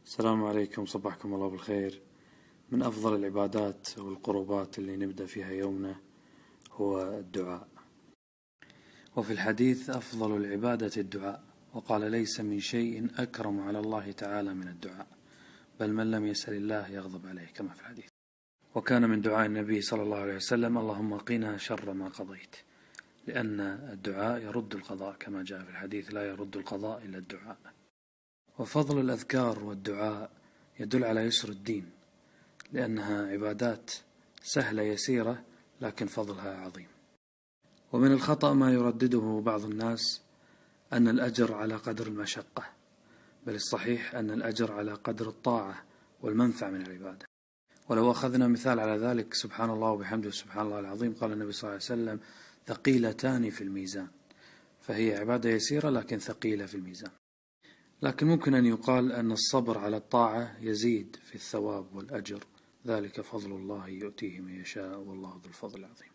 السلام عليكم، صبحكم الله بالخير. من أفضل العبادات والقربات اللي نبدأ فيها يومنا هو الدعاء. وفي الحديث أفضل العبادة الدعاء، وقال ليس من شيء أكرم على الله تعالى من الدعاء، بل من لم يسأل الله يغضب عليه، كما في الحديث. وكان من دعاء النبي صلى الله عليه وسلم: اللهم قنا شر ما قضيت، لأن الدعاء يرد القضاء، كما جاء في الحديث: لا يرد القضاء إلا الدعاء. وفضل الأذكار والدعاء يدل على يسر الدين، لأنها عبادات سهلة يسيرة لكن فضلها عظيم. ومن الخطأ ما يردده بعض الناس أن الأجر على قدر المشقة، بل الصحيح أن الأجر على قدر الطاعة والمنفع من العبادة. ولو أخذنا مثال على ذلك: سبحان الله وبحمده سبحان الله العظيم، قال النبي صلى الله عليه وسلم: ثقيلتان في الميزان. فهي عبادة يسيرة لكن ثقيلة في الميزان. لكن ممكن أن يقال أن الصبر على الطاعة يزيد في الثواب والأجر، ذلك فضل الله يؤتيه من يشاء، والله ذو الفضل العظيم.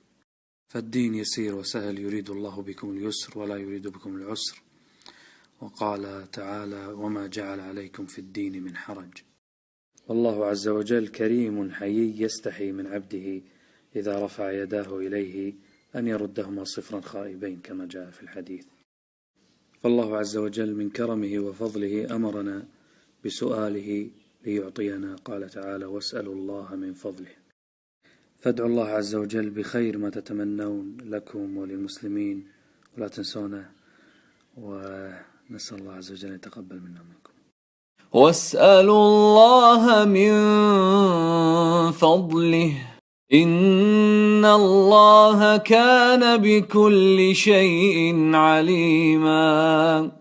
فالدين يسير وسهل، يريد الله بكم اليسر ولا يريد بكم العسر. وقال تعالى: وما جعل عليكم في الدين من حرج. والله عز وجل كريم حيي، يستحي من عبده إذا رفع يداه إليه أن يردهما صفرا خائبين، كما جاء في الحديث. فالله عز وجل من كرمه وفضله أمرنا بسؤاله ليعطينا، قال تعالى: واسألوا الله من فضله. فادعوا الله عز وجل بخير ما تتمنون لكم وللمسلمين، ولا تنسونا، ونسأل الله عز وجل يتقبل منا ومنكم. واسألوا الله من فضله، إن الله كان بكل شيء عليما.